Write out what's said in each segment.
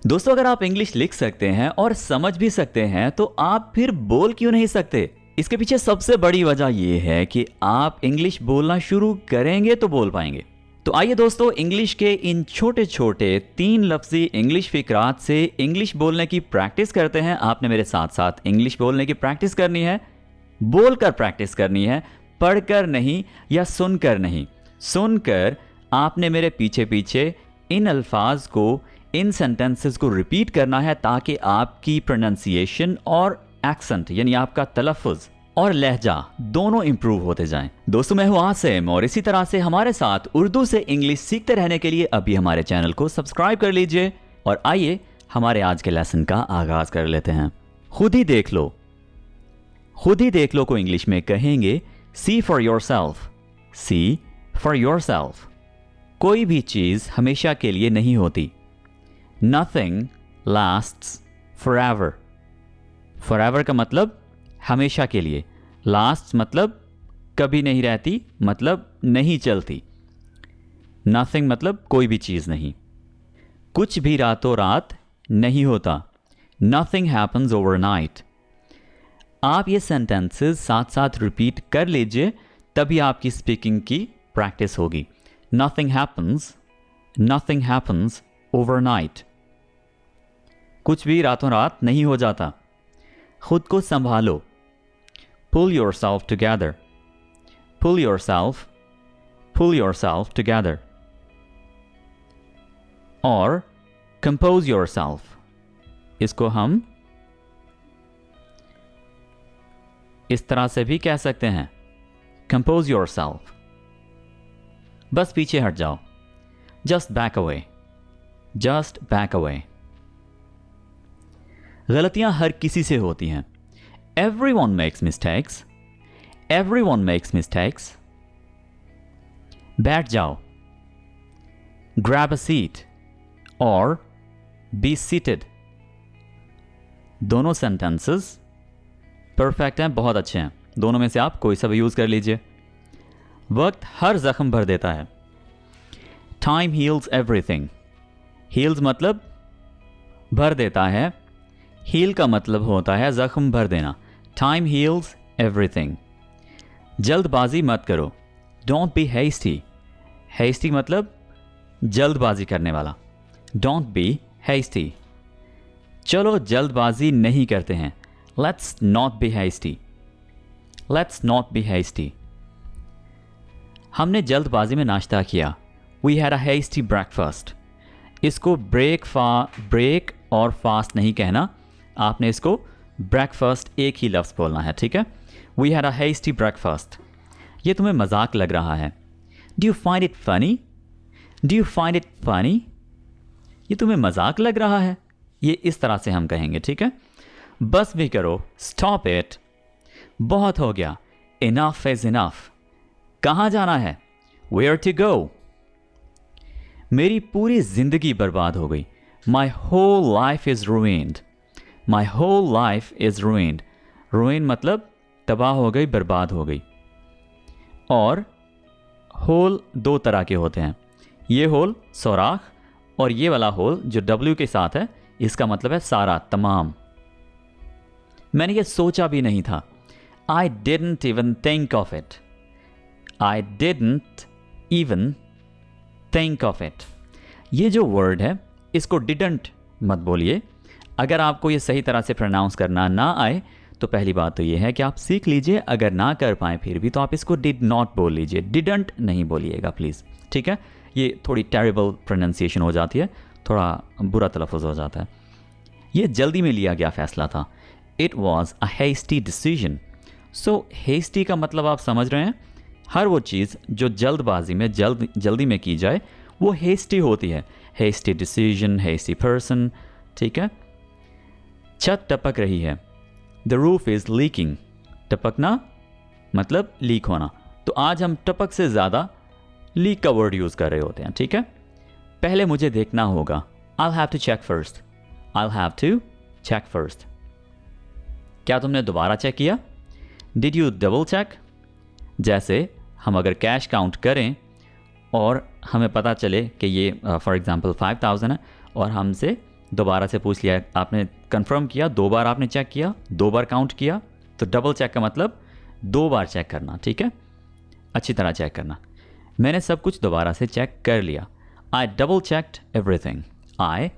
दोस्तों अगर आप इंग्लिश लिख सकते हैं और समझ भी सकते हैं तो आप फिर बोल क्यों नहीं सकते? इसके पीछे सबसे बड़ी वजह यह है कि आप इंग्लिश बोलना शुरू करेंगे तो बोल पाएंगे। तो आइए दोस्तों, इंग्लिश के इन छोटे छोटे 3 लफ्ज़ी इंग्लिश फिक्रात से इंग्लिश बोलने की प्रैक्टिस करते हैं। आपने मेरे साथ साथ इंग्लिश बोलने की प्रैक्टिस करनी है, बोलकर प्रैक्टिस करनी है, पढ़कर नहीं या सुनकर नहीं। सुनकर आपने मेरे पीछे पीछे इन अल्फाज को, इन सेंटेंसेस को रिपीट करना है ताकि आपकी प्रोनाउंसिएशन और एक्सेंट यानी आपका तलफ़ुज़ और लहजा दोनों इंप्रूव होते जाएं। दोस्तों मैं हूं आसिम और इसी तरह से हमारे साथ उर्दू से इंग्लिश सीखते रहने के लिए अभी हमारे चैनल को सब्सक्राइब कर लीजिए और आइए हमारे आज के लेसन का आगाज कर लेते हैं। खुद ही देख लो। खुद ही देख लो को इंग्लिश में कहेंगे see for yourself. See for yourself. कोई भी चीज़ हमेशा के लिए नहीं होती। Nothing lasts forever. Forever का मतलब हमेशा के लिए, lasts मतलब कभी नहीं रहती, मतलब नहीं चलती। Nothing मतलब कोई भी चीज़ नहीं। कुछ भी रातों रात नहीं होता। Nothing happens overnight. आप ये सेंटेंसेस साथ साथ रिपीट कर लीजिए, तभी आपकी स्पीकिंग की प्रैक्टिस होगी। Nothing happens overnight. कुछ भी रातों रात नहीं हो जाता। खुद को संभालो। Pull yourself together. Pull yourself together. और compose yourself. इसको हम इस तरह से भी कह सकते हैं, compose yourself. बस पीछे हट जाओ। Just back away. Just back away. गलतियां हर किसी से होती हैं। Everyone makes mistakes. Everyone makes mistakes. बैठ जाओ। Grab a seat or be seated. दोनों सेंटेंसेस परफेक्ट हैं, बहुत अच्छे हैं। दोनों में से आप कोई सा भी यूज़ कर लीजिए। वक्त हर जख्म भर देता है। Time heals everything. Heals मतलब भर देता है। हील का मतलब होता है जख्म भर देना। Time heals everything. जल्दबाजी मत करो। Don't be hasty. हेस्टी मतलब जल्दबाजी करने वाला। Don't be hasty. चलो जल्दबाजी नहीं करते हैं। Let's not be hasty. Let's not be hasty. हमने जल्दबाजी में नाश्ता किया। We had a hasty breakfast. इसको ब्रेक और फास्ट नहीं कहना, आपने इसको ब्रेकफास्ट एक ही लफ्ज़ बोलना है, ठीक है। We had a hasty breakfast. ये तुम्हें मजाक लग रहा है। Do you find it funny? Do you find it funny? ये तुम्हें मजाक लग रहा है। ये इस तरह से हम कहेंगे, ठीक है। बस भी करो। Stop it. बहुत हो गया। Enough is enough. कहाँ जाना है? Where to go. मेरी पूरी जिंदगी बर्बाद हो गई। My whole life is ruined. My whole life is ruined. Ruin मतलब तबाह हो गई, बर्बाद हो गई। और होल 2 तरह के होते हैं। ये होल सौराख और ये वाला होल जो W के साथ है, इसका मतलब है सारा, तमाम। मैंने ये सोचा भी नहीं था। I didn't even think of it. I didn't even think of it. ये जो वर्ड है इसको डिडंट मत बोलिए। अगर आपको ये सही तरह से प्रोनाउंस करना ना आए तो पहली बात तो ये है कि आप सीख लीजिए। अगर ना कर पाएँ फिर भी तो आप इसको डिड नॉट बोल लीजिए। डिडंट नहीं बोलिएगा प्लीज़, ठीक है। ये थोड़ी टेरिबल प्रोनाउंसिएशन हो जाती है, थोड़ा बुरा तलफ़ुज़ हो जाता है। ये जल्दी में लिया गया फ़ैसला था। It was a hasty decision. So hasty का मतलब आप समझ रहे हैं। हर वो चीज़ जो जल्दबाजी में जल्दी में की जाए वो हेस्टी होती है। हेस्टी डिसीजन, हेस्टी पर्सन, ठीक है। छत टपक रही है। The roof is leaking. टपकना मतलब लीक होना। तो आज हम टपक से ज़्यादा लीक का वर्ड यूज़ कर रहे होते हैं, ठीक है। पहले मुझे देखना होगा। I'll have to check first. I'll have to check first. क्या तुमने दोबारा चेक किया? Did you double check? जैसे हम अगर कैश काउंट करें और हमें पता चले कि ये फॉर एग्ज़ाम्पल 5000 है और हमसे दोबारा से पूछ लिया, आपने कंफर्म किया, 2 बार आपने चेक किया, 2 बार काउंट किया, तो डबल चेक का मतलब 2 बार चेक करना, ठीक है, अच्छी तरह चेक करना। मैंने सब कुछ दोबारा से चेक कर लिया। I double checked everything, I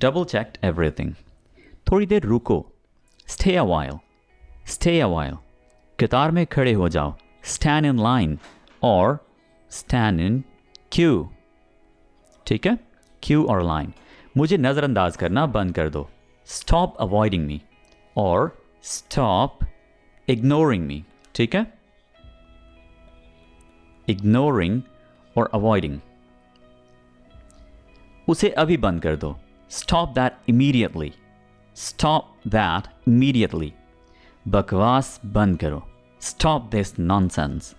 double checked everything. थोड़ी देर रुको, stay a while, stay a while. कतार में खड़े हो जाओ, स्टैंड इन लाइन और स्टैंड इन क्यू, ठीक है, क्यू और लाइन। मुझे नज़रअंदाज करना बंद कर दो, स्टॉप अवॉइडिंग मी और स्टॉप इग्नोरिंग मी, ठीक है, इग्नोरिंग और अवॉइडिंग। उसे अभी बंद कर दो, stop that immediately, stop that immediately. बकवास बंद करो, स्टॉप दिस नॉनसेंस।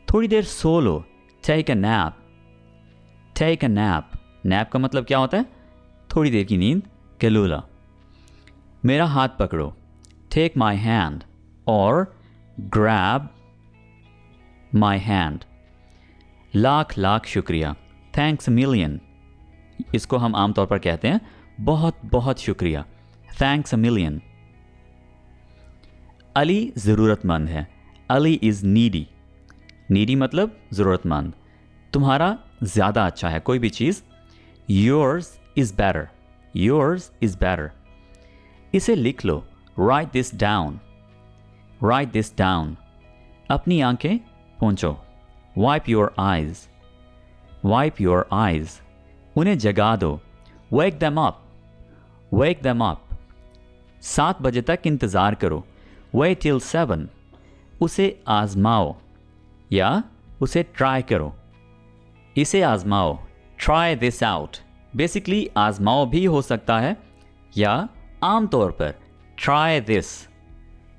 थोड़ी देर सो लो, take a nap, take a nap. Nap का मतलब क्या होता है? थोड़ी देर की नींद, कैलूला। मेरा हाथ पकड़ो, टेक माई हैंड और grab my hand. Lakh lakh शुक्रिया, थैंक्स अ मिलियन। इसको हम आमतौर पर कहते हैं बहुत बहुत शुक्रिया, थैंक्स अ मिलियन। अली ज़रूरतमंद है, अली इज़ नीडी। नीडी मतलब ज़रूरतमंद। तुम्हारा ज़्यादा अच्छा है कोई भी चीज़, yours is better, yours is better. इसे लिख लो, write this down, write this down. अपनी आंखें पोंछो, wipe your eyes, wipe your eyes. उन्हें जगा दो, wake them up, wake them up. 7 बजे तक इंतज़ार करो, वेट टिल 7। उसे आज़माओ या उसे ट्राई करो, इसे आज़माओ, ट्राई दिस आउट। बेसिकली आज़माओ भी हो सकता है या आमतौर पर ट्राई दिस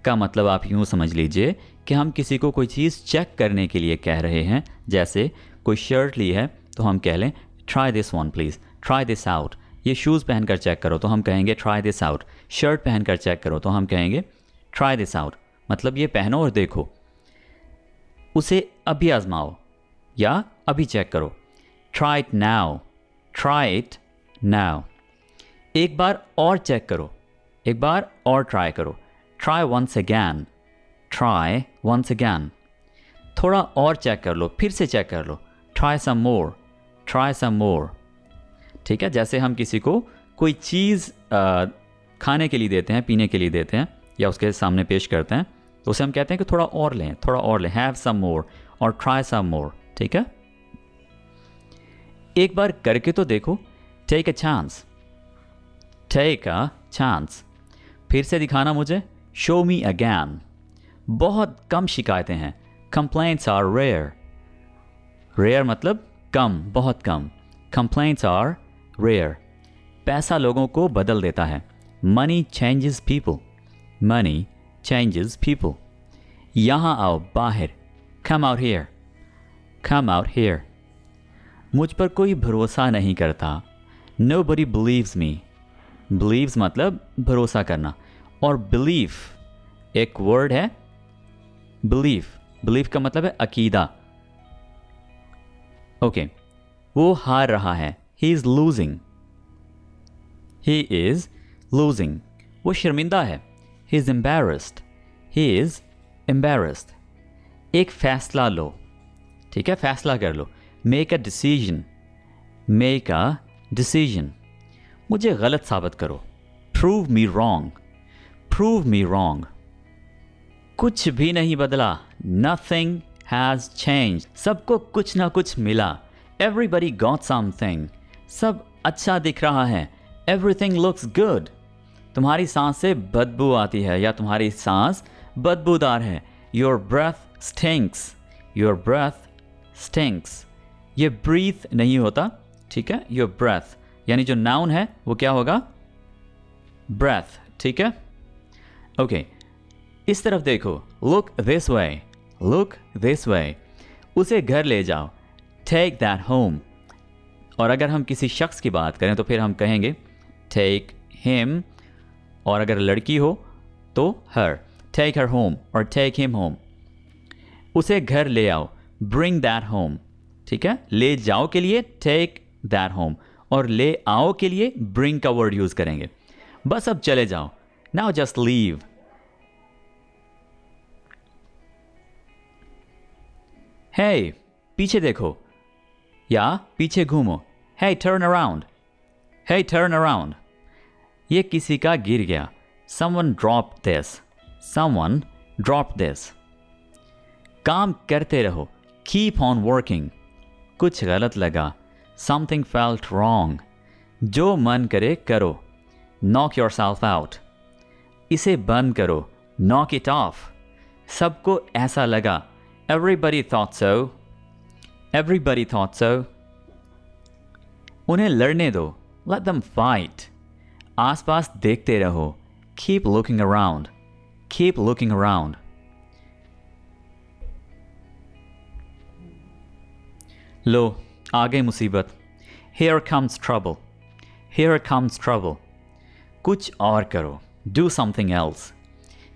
का मतलब आप यूँ समझ लीजिए कि हम किसी को कोई चीज़ चेक करने के लिए कह रहे हैं। जैसे कोई शर्ट ली है तो हम कह लें try this one please, try this out. ये शूज़ पहनकर चेक करो तो हम कहेंगे ट्राई दिस आउट। शर्ट पहनकर चेक करो तो हम कहेंगे ट्राई दिस आउट, मतलब ये पहनो और देखो। उसे अभी आजमाओ या अभी चेक करो, try it now, try it now. एक बार और चेक करो, एक बार और ट्राई करो, try once again, try once again. थोड़ा और चेक कर लो, फिर से चेक कर लो, ट्राई सम मोर, ट्राई सम मोर। ठीक है, जैसे हम किसी को कोई चीज़ खाने के लिए देते हैं, पीने के लिए देते हैं या उसके सामने पेश करते हैं तो उसे हम कहते हैं कि थोड़ा और लें, थोड़ा और लें, हैव सम मोर और ट्राई सम मोर। ठीक है, एक बार करके तो देखो, take a chance, take a chance. फिर से दिखाना मुझे, शो मी अगैन। बहुत कम शिकायतें हैं, कंप्लेंट्स आर रेयर। रेयर मतलब कम, बहुत कम, कंप्लेंट्स आर रेयर। पैसा लोगों को बदल देता है, money changes people, money changes people. यहाँ आओ, बाहर, come out here, come out here. मुझ पर कोई भरोसा नहीं करता, नोबडी बिलीव्स मी। बिलीव्स मतलब भरोसा करना, और बिलीफ एक वर्ड है, बिलीफ, बिलीफ का मतलब है अकीदा। ओके, वो हार रहा है, he is losing, he is losing. वो शर्मिंदा है, he is embarrassed, he is embarrassed. एक फैसला लो, ठीक है, फैसला कर लो, make a decision, make a decision. मुझे गलत साबित करो, prove me wrong, prove me wrong. कुछ भी नहीं बदला, नथिंग हैज़ चेंज। सबको कुछ ना कुछ मिला, एवरीबडी गॉट समथिंग। सब अच्छा दिख रहा है, एवरीथिंग लुक्स गुड। तुम्हारी सांस से बदबू आती है या तुम्हारी सांस बदबूदार है, your breath stinks, your breath stinks. ये ब्रीथ नहीं होता, ठीक है, योर ब्रेथ यानी जो नाउन है वो क्या होगा, ब्रेथ। ठीक है, ओके, इस तरफ देखो, look this way, look this way. उसे घर ले जाओ, टेक दैट होम। और अगर हम किसी शख्स की बात करें तो फिर हम कहेंगे टेक हिम, और अगर लड़की हो तो हर, टेक हर होम और टेक हिम होम। उसे घर ले आओ, ब्रिंग दैट होम। ठीक है, ले जाओ के लिए टेक दैट होम, और ले आओ के लिए bring का वर्ड यूज करेंगे. बस अब चले जाओ. Now just leave. Hey, पीछे देखो या पीछे घूमो. Hey, turn around. Hey, turn around. ये किसी का गिर गया. Someone dropped this. Someone dropped this. काम करते रहो. Keep on working. कुछ गलत लगा. Something felt wrong. जो मन करे करो. Knock yourself out. इसे बंद करो. Knock it off. सबको ऐसा लगा. Everybody thought so. Everybody thought so. उन्हें लड़ने दो. Let them fight. आसपास देखते रहो. Keep looking around. Keep looking around. लो, आ गई मुसीबत. Here comes trouble. Here comes trouble. कुछ और करो. Do something else.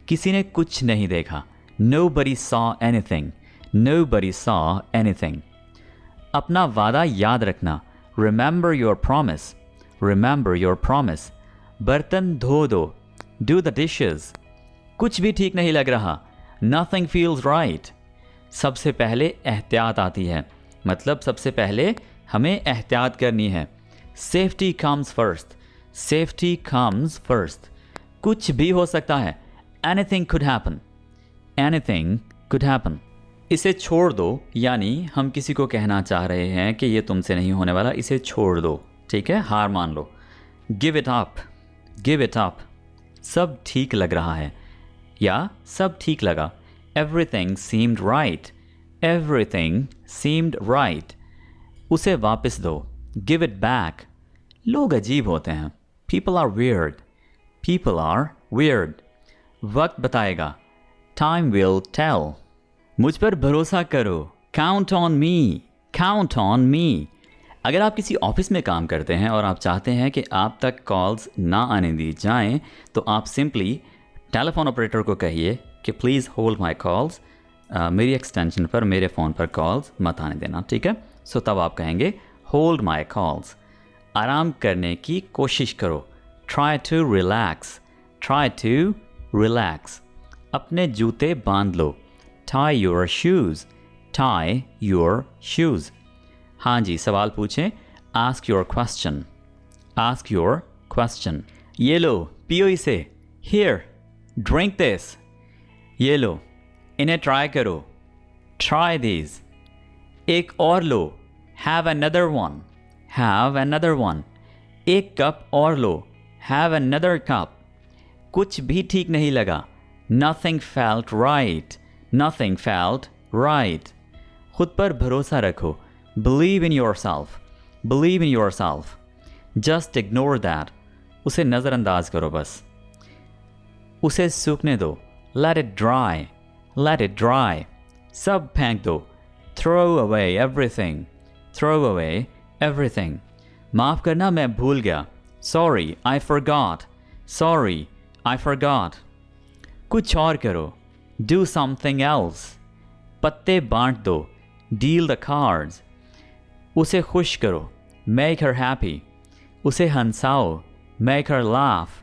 किसी ने कुछ नहीं देखा. Nobody saw anything. Nobody saw anything. अपना वादा याद रखना. Remember your promise. Remember your promise. बर्तन धो दो. Do the dishes. कुछ भी ठीक नहीं लग रहा. Nothing feels right. सबसे पहले एहतियात आती है. मतलब सबसे पहले हमें एहतियात करनी है. Safety comes first. Safety comes first. कुछ भी हो सकता है. Anything could happen. Anything could happen. इसे छोड़ दो, यानी हम किसी को कहना चाह रहे हैं कि ये तुमसे नहीं होने वाला, इसे छोड़ दो. ठीक है, हार मान लो. Give it up. Give it up. सब ठीक लग रहा है या सब ठीक लगा. Everything seemed right. Everything seemed right. उसे वापस दो. Give it back. लोग अजीब होते हैं. People are weird. People are weird. वक्त बताएगा. Time will tell. मुझ पर भरोसा करो. Count on me. Count on me. अगर आप किसी ऑफिस में काम करते हैं और आप चाहते हैं कि आप तक कॉल्स ना आने दी जाएं, तो आप सिंपली टेलीफोन ऑपरेटर को कहिए कि प्लीज़ होल्ड माई कॉल्स. मेरी एक्सटेंशन पर मेरे फ़ोन पर कॉल्स मत आने देना. ठीक है, सो तब आप कहेंगे होल्ड माई कॉल्स. आराम करने की कोशिश करो. Try to relax. Try to relax. अपने जूते बांध लो. Tie your shoes. Tie your shoes. हाँ जी, सवाल पूछें. Ask your question. Ask your question. ये लो, पियो इसे. Here, drink this. ये लो, इन्हें ट्राई करो. Try this. एक और लो. Have another one. Have another one. एक कप और लो. Have another cup. कुछ भी ठीक नहीं लगा. Nothing felt right. Nothing felt right. खुद पर भरोसा रखो. Believe in yourself. Believe in yourself. Just ignore that. उसे नज़रअंदाज करो बस. उसे सूखने दो. Let it dry. Let it dry. सब फेंक दो. Throw away everything. Throw away everything. माफ़ करना, मैं भूल गया. Sorry, I forgot. Sorry, I forgot. कुछ और करो. Do something else. पत्ते बांट दो. Deal the cards. उसे खुश करो. Make her happy. उसे हंसाओ. Make her laugh.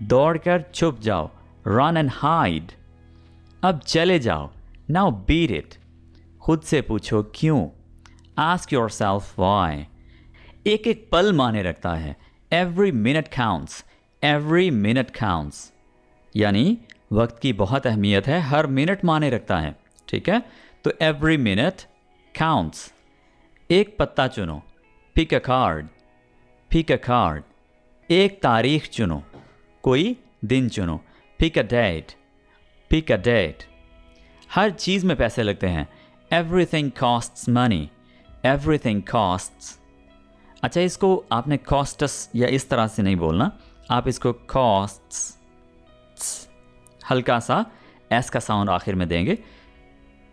दौड़कर छुप जाओ. Run and hide. अब चले जाओ. Now beat it. खुद से पूछो क्यों. Ask yourself why. एक एक पल माने रखता है. Every minute counts. Every minute counts. यानी वक्त की बहुत अहमियत है. हर मिनट माने रखता है. ठीक है, तो every minute counts. एक पत्ता चुनो. Pick a card. Pick a card. एक तारीख चुनो. कोई दिन चुनो. Pick a date. Pick a date. हर चीज़ में पैसे लगते हैं. Everything costs money. Everything costs. अच्छा, इसको आपने कॉस्टस या इस तरह से नहीं बोलना. आप इसको कॉस्ट्स, हल्का सा एस का साउंड आखिर में देंगे.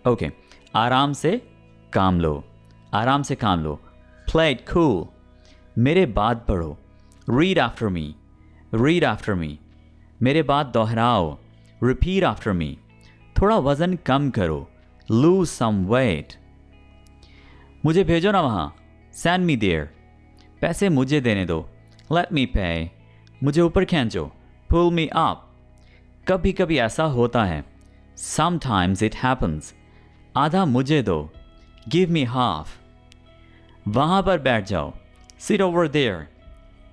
ओके. आराम से काम लो. आराम से काम लो. Play it cool. मेरे बाद पढ़ो. Read after me. Read after me. मेरे बाद दोहराओ. Repeat after me. थोड़ा वज़न कम करो. Lose some weight. मुझे भेजो ना वहाँ. Send me there. पैसे मुझे देने दो, let me pay, मुझे ऊपर खींचो, pull me up. कभी कभी ऐसा होता है, sometimes it happens. आधा मुझे दो, give me half. वहाँ पर बैठ जाओ, sit over there.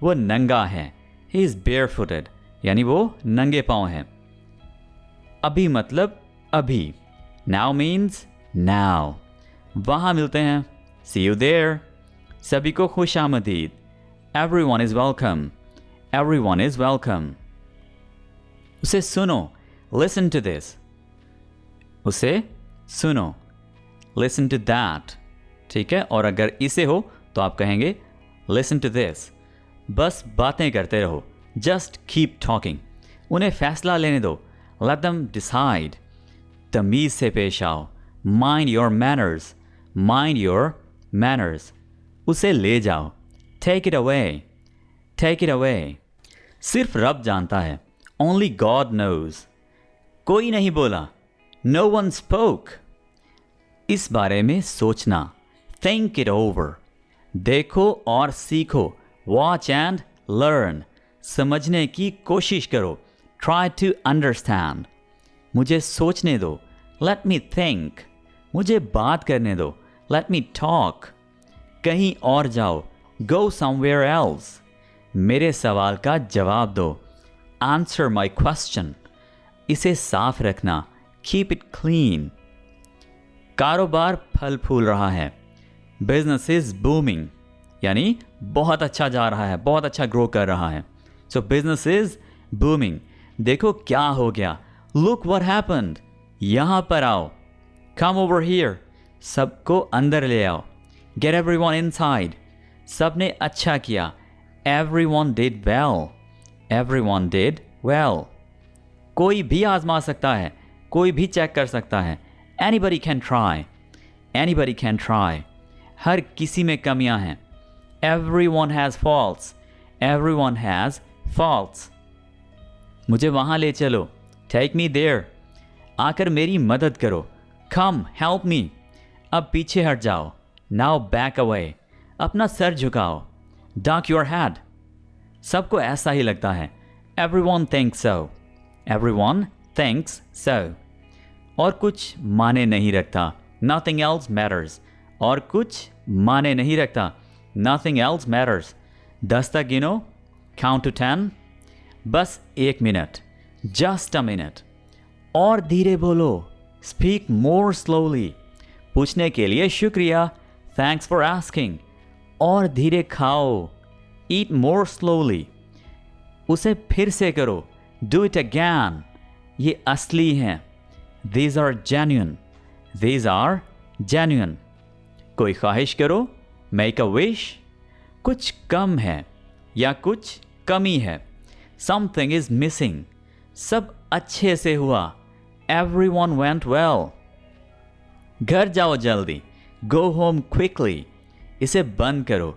वो नंगा है, he is barefooted, यानी वो नंगे पाँव हैं. अभी मतलब अभी, now means now. वहाँ मिलते हैं, see you there. सभी को खुश आमदीद, everyone is welcome, everyone is welcome. उसे सुनो, listen to this. उसे सुनो, listen to that. ठीक है, और अगर इसे हो तो आप कहेंगे listen to this. बस बातें करते रहो, just keep talking. उन्हें फैसला लेने दो, let them decide. तमीज़ से पेश आओ, mind your manners, mind your manners. उसे ले जाओ, take it away, take it away. सिर्फ रब जानता है, only God knows. कोई नहीं बोला, no one spoke. इस बारे में सोचना, think it over. देखो और सीखो, watch and learn. समझने की कोशिश करो, try to understand. मुझे सोचने दो, let me think. मुझे बात करने दो, let me talk. कहीं और जाओ, go somewhere else. मेरे सवाल का जवाब दो, answer my question. इसे साफ रखना, keep it clean. कारोबार फल फूल रहा है, business is booming, यानी बहुत अच्छा जा रहा है, बहुत अच्छा ग्रो कर रहा है. So business is booming. देखो क्या हो गया, look what happened. यहाँ पर आओ, come over here. सबको अंदर ले आओ, get everyone inside. सबने अच्छा किया, everyone did well, everyone did well. कोई भी आजमा सकता है, कोई भी चेक कर सकता है, anybody can try, anybody can try. हर किसी में कमियां हैं, everyone has faults, everyone has faults. मुझे वहाँ ले चलो, take me there. आकर मेरी मदद करो, come help me. अब पीछे हट जाओ, now back away. अपना सर झुकाओ, duck your head. सबको ऐसा ही लगता है, everyone thinks so, everyone thinks so. और कुछ माने नहीं रखता, nothing else matters. और कुछ माने नहीं रखता, nothing else matters. 10 तक गिनो, count to 10. बस 1 मिनट, just a minute. और धीरे बोलो, speak more slowly. पूछने के लिए शुक्रिया, thanks for asking. और धीरे खाओ, eat more slowly. उसे फिर से करो, do it again. ये असली हैं, these are genuine, these are genuine. कोई ख्वाहिश करो, make a wish. कुछ कम है या कुछ कमी है, something is missing. सब अच्छे से हुआ, everyone went well. घर जाओ जल्दी, go home quickly. इसे बंद करो,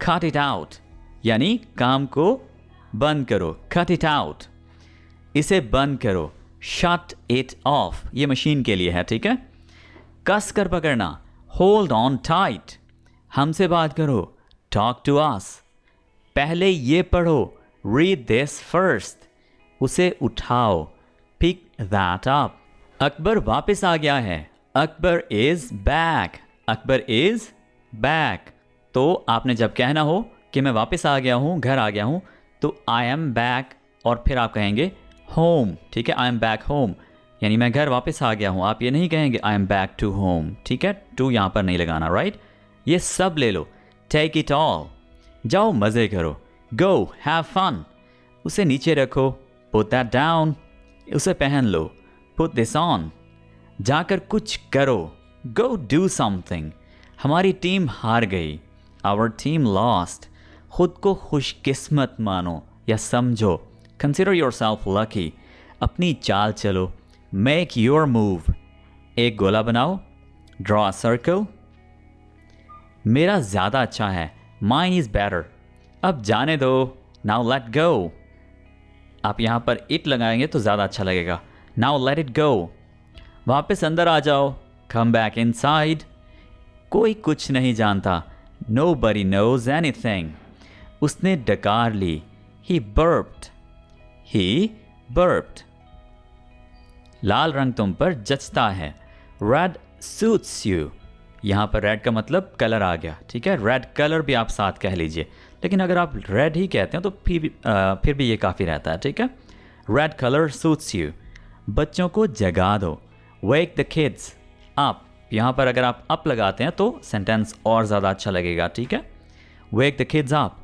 cut it out. यानी काम को बंद करो, cut it out. इसे बंद करो, shut it off. ये मशीन के लिए है, ठीक है. कस कर पकड़ना, hold on tight. हमसे बात करो, talk to us. पहले ये पढ़ो, read this first. उसे उठाओ, pick that up. अकबर वापस आ गया है, Akbar is back, Akbar is back. तो आपने जब कहना हो कि मैं वापस आ गया हूँ, घर आ गया हूँ, तो आई एम बैक और फिर आप कहेंगे होम. ठीक है, आई एम बैक होम, यानी मैं घर वापस आ गया हूँ. आप ये नहीं कहेंगे I am back to home. ठीक है, टू यहाँ पर नहीं लगाना, राइट. ये सब ले लो, टेक इट ऑल. जाओ मज़े करो, गो हैव फन. उसे नीचे रखो, पुट दैट डाउन. उसे पहन लो, पुट दिस ऑन. जाकर कुछ करो, गो डू समथिंग. हमारी टीम हार गई, आवर टीम लॉस्ट. खुद को खुशकिस्मत मानो या समझो, कंसिडर योर सेल्फ लकी. अपनी चाल चलो, मेक योर मूव. एक गोला बनाओ, ड्रॉ अ सर्कल. मेरा ज़्यादा अच्छा है, माइन इज़ बेटर. अब जाने दो, नाउ लेट गो. आप यहाँ पर इट लगाएंगे तो ज़्यादा अच्छा लगेगा. Now let it go. वापस अंदर आ जाओ, कम बैक इनसाइड. कोई कुछ नहीं जानता, nobody knows anything. उसने डकार ली. He burped. He burped. लाल रंग तुम पर जचता है. Red suits you. यहाँ पर रेड का मतलब कलर आ गया, ठीक है. रेड कलर भी आप साथ कह लीजिए, लेकिन अगर आप रेड ही कहते हैं तो फिर भी ये काफ़ी रहता है, ठीक है. Red colour suits you. बच्चों को जगा दो. वेक द किड्स अप. यहाँ पर अगर आप अप लगाते हैं तो सेंटेंस और ज़्यादा अच्छा लगेगा, ठीक है. वेक द किड्स अप.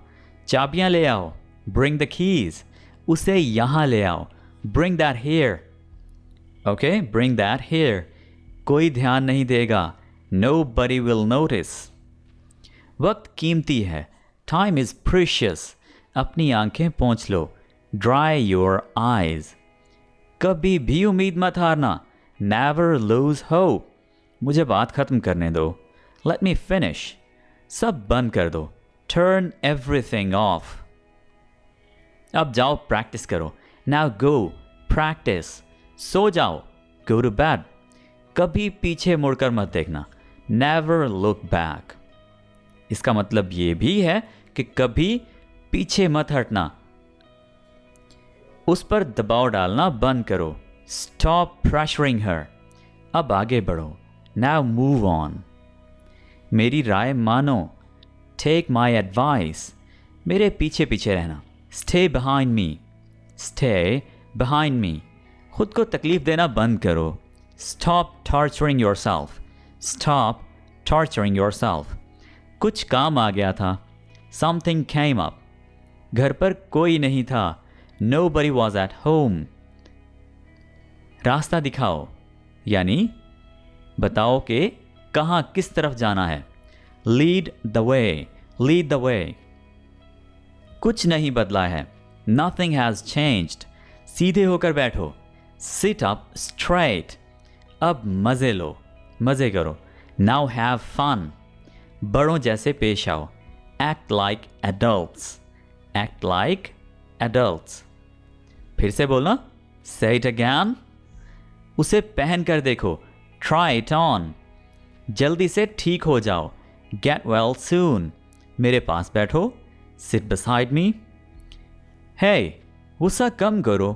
चाबियाँ ले आओ. Bring the keys. उसे यहाँ ले आओ. Bring that here. Okay, bring that here. कोई ध्यान नहीं देगा. Nobody will notice. वक्त कीमती है. Time is precious. अपनी आंखें पोंछ लो. Dry your eyes. कभी भी उम्मीद मत हारना. Never lose hope. मुझे बात खत्म करने दो. Let me finish. सब बंद कर दो. Turn everything off. अब जाओ प्रैक्टिस करो. Now go. Practice. सो जाओ. Go to bed. कभी पीछे मुड़कर मत देखना. Never look back. इसका मतलब ये भी है कि कभी पीछे मत हटना. उस पर दबाव डालना बंद करो. Stop pressuring her. अब आगे बढ़ो. Now move on. मेरी राय मानो. Take my advice. मेरे पीछे पीछे रहना. Stay behind me. Stay behind me. खुद को तकलीफ देना बंद करो. Stop torturing yourself. Stop torturing yourself. कुछ काम आ गया था. Something came up. घर पर कोई नहीं था. Nobody was at home. रास्ता दिखाओ, यानी बताओ कि कहाँ किस तरफ जाना है. Lead the way. Lead the way. कुछ नहीं बदला है. Nothing has changed. सीधे होकर बैठो. Sit up straight. अब मज़े लो, मज़े करो. Now have fun. बड़ों जैसे पेश आओ. Act like adults. Act like adults. फिर से बोलना. Say it again. उसे पहन कर देखो. Try it on. जल्दी से ठीक हो जाओ. Get well soon. मेरे पास बैठो. Sit beside me. Hey, गुस्सा कम करो.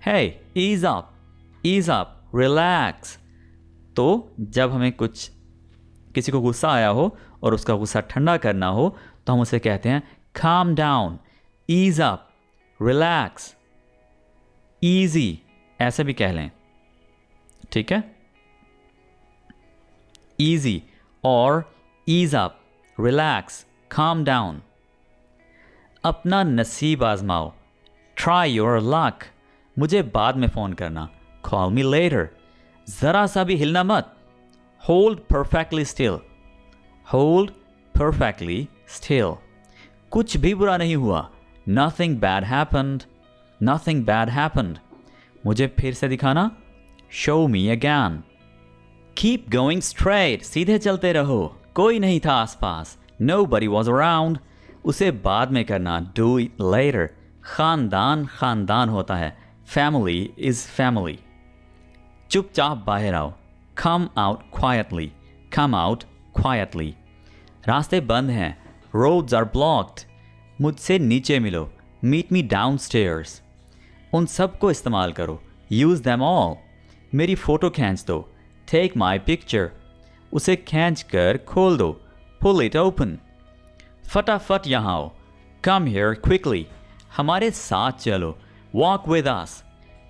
Hey, ease up. Ease up. Relax. तो जब हमें किसी को गुस्सा आया हो और उसका गुस्सा ठंडा करना हो तो हम उसे कहते हैं calm down, ease up, relax, easy, ऐसे भी कह लें, ठीक है. easy और ease up, relax, calm down. अपना नसीब आजमाओ. try your luck. मुझे बाद में फ़ोन करना. call me later. ज़रा सा भी हिलना मत. Hold perfectly still. Hold perfectly still. कुछ भी बुरा नहीं हुआ. Nothing bad happened. Nothing bad happened. मुझे फिर से दिखाना. Show me again. Keep going straight. सीधे चलते रहो. कोई नहीं था आसपास. Nobody was around. उसे बाद में करना. Do it later. खानदान खानदान होता है. Family is family. चुपचाप बाहर आओ. Come out quietly. Come out quietly. रास्ते बंद हैं. Roads are blocked. मुझसे नीचे मिलो. Meet me downstairs. उन सब को इस्तेमाल करो. Use them all. मेरी फ़ोटो खींच दो. Take my picture. उसे खींच कर खोल दो. Pull it open. फटाफट यहाँ आओ. Come here quickly. हमारे साथ चलो. Walk with us.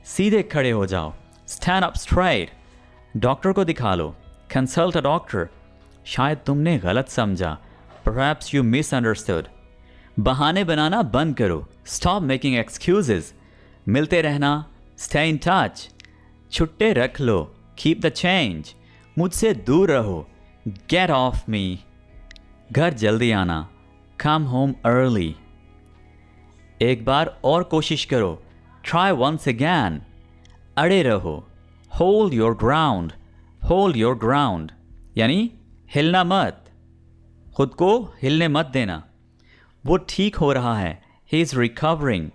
सीधे खड़े हो जाओ. Stand up straight. डॉक्टर को दिखा लो. Consult a doctor. शायद तुमने गलत समझा. Perhaps you misunderstood. बहाने बनाना बंद करो. Stop making excuses. मिलते रहना. Stay in touch. छुट्टे रख लो. Keep the change. मुझसे दूर रहो. Get off me. घर जल्दी आना. Come home early. एक बार और कोशिश करो. Try once again. अड़े रहो. Hold your ground. Hold your ground. यानी हिलना मत. खुद को हिलने मत देना. वो ठीक हो रहा है. He is recovering.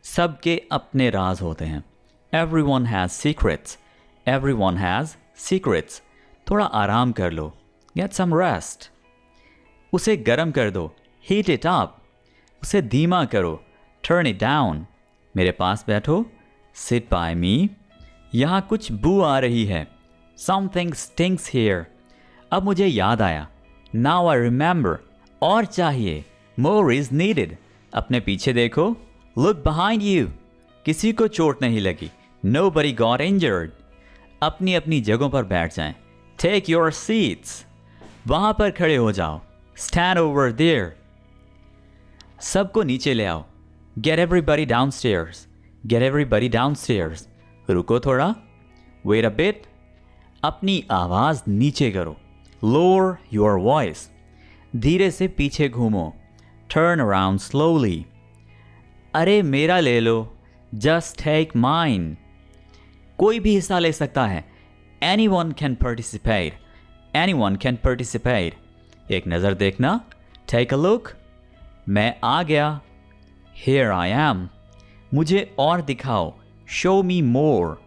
सबके अपने राज होते हैं. Everyone has secrets. Everyone has secrets. थोड़ा आराम कर लो. Get some rest. उसे गर्म कर दो. Heat it up. उसे धीमा करो, टर्न इट डाउन। मेरे पास बैठो, सिट बाय मी। यहाँ कुछ बू आ रही है, समथिंग स्टिंक्स हियर। अब मुझे याद आया, नाउ आई रिमेंबर। और चाहिए, मोर इज नीडेड। अपने पीछे देखो, लुक बिहाइंड यू। किसी को चोट नहीं लगी, नोबडी गॉट इंजर्ड। अपनी अपनी जगहों पर बैठ जाएं। Take your seats. वहां पर खड़े हो जाओ, स्टैंड ओवर देयर। सबको नीचे ले आओ, get everybody downstairs, get everybody downstairs. रुको थोड़ा, वेट अ बिट। अपनी आवाज नीचे करो, लोअर योर वॉइस। धीरे से पीछे घूमो, टर्न अराउंड स्लोली। अरे मेरा ले लो, जस्ट टेक माइन। कोई भी हिस्सा ले सकता है, anyone can participate, anyone can participate. एक नज़र देखना, टेक अ लुक। मैं आ गया, हियर आई एम। मुझे और दिखाओ, शो मी मोर।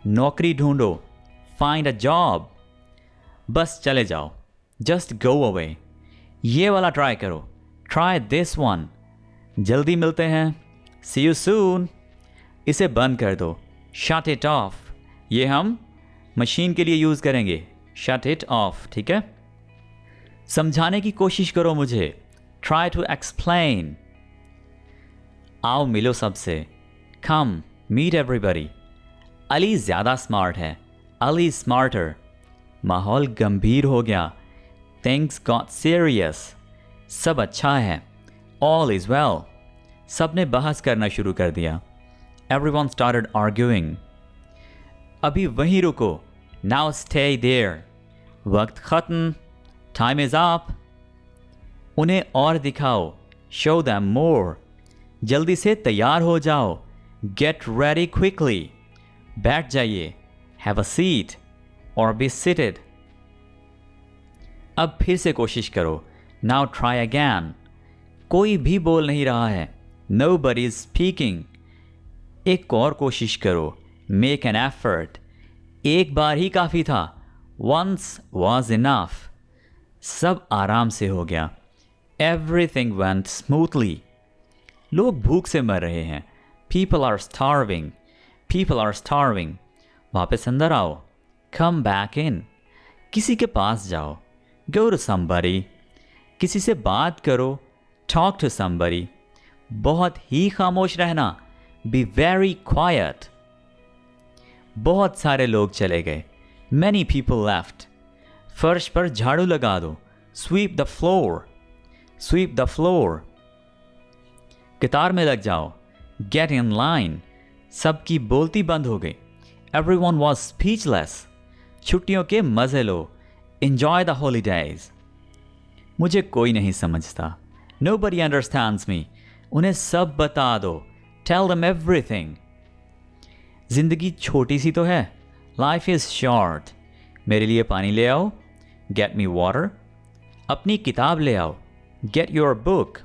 नौकरी ढूंढो, फाइंड अ जॉब। बस चले जाओ, जस्ट गो अवे। ये वाला ट्राई करो, ट्राई दिस वन। जल्दी मिलते हैं, सी यू सून। इसे बंद कर दो, शट इट ऑफ। ये हम मशीन के लिए यूज़ करेंगे, शट इट ऑफ, ठीक है। समझाने की कोशिश करो मुझे, ट्राई टू एक्सप्लेन। आओ मिलो सबसे, कम मीट एवरीबडी। अली ज़्यादा स्मार्ट है, अली स्मार्टर। माहौल गंभीर हो गया, थिंग्स गॉट सीरियस। सब अच्छा है, ऑल इज़ वेल। सब ने बहस करना शुरू कर दिया, एवरीवन स्टार्टेड आर्ग्यूइंग। अभी वहीं रुको, नाउ स्टे देयर। वक्त ख़त्म, टाइम इज़ अप। उन्हें और दिखाओ, शो दैम मोर। जल्दी से तैयार हो जाओ, गेट रेडी क्विकली। बैठ जाइए, हैव अ सीट और बी सीटेड। अब फिर से कोशिश करो, नाउ ट्राई अगैन। कोई भी बोल नहीं रहा है, नोबडी इज स्पीकिंग। एक और कोशिश करो, मेक एन एफर्ट। एक बार ही काफ़ी था, वंस वॉज इनफ। सब आराम से हो गया, एवरीथिंग वेंट स्मूथली। लोग भूख से मर रहे हैं, people are starving, people are starving. वापस अंदर आओ, कम बैक इन। किसी के पास जाओ, गो टू समबडी। किसी से बात करो, टॉक टू समबडी। बहुत ही खामोश रहना, बी वेरी क्वाइट। बहुत सारे लोग चले गए, मैनी पीपल लेफ्ट। फर्श पर झाड़ू लगा दो, sweep the floor, sweep the floor. कतार में लग जाओ, गेट इन लाइन। सबकी बोलती बंद हो गई, एवरीवन वॉज स्पीचलेस। छुट्टियों के मज़े लो, enjoy the holidays। मुझे कोई नहीं समझता, nobody understands me। उन्हें सब बता दो, tell them everything। जिंदगी छोटी सी तो है, life is short। मेरे लिए पानी ले आओ, get me water। अपनी किताब ले आओ, get your book।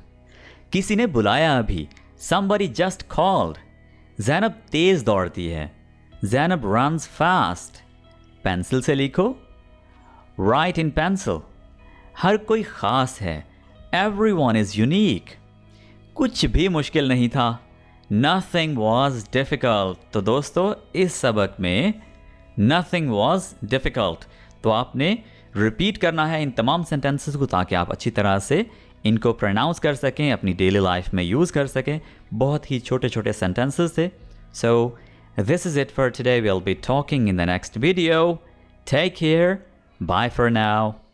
किसी ने बुलाया अभी, somebody just called। ज़ैनब तेज दौड़ती है, ज़ैनब runs fast। पेंसिल से लिखो, राइट इन पेंसिल। हर कोई ख़ास है, एवरीवन इज़ यूनिक। कुछ भी मुश्किल नहीं था, नथिंग वॉज डिफ़िकल्ट। तो दोस्तों, इस सबक में नथिंग वॉज डिफ़िकल्ट। तो आपने रिपीट करना है इन तमाम सेंटेंसेस को, ताकि आप अच्छी तरह से इनको प्रोनाउंस कर सकें, अपनी डेली लाइफ में यूज़ कर सकें। बहुत ही छोटे छोटे सेंटेंसेस थे। So this is it for today. We will be talking in the next video. Take care, bye for now।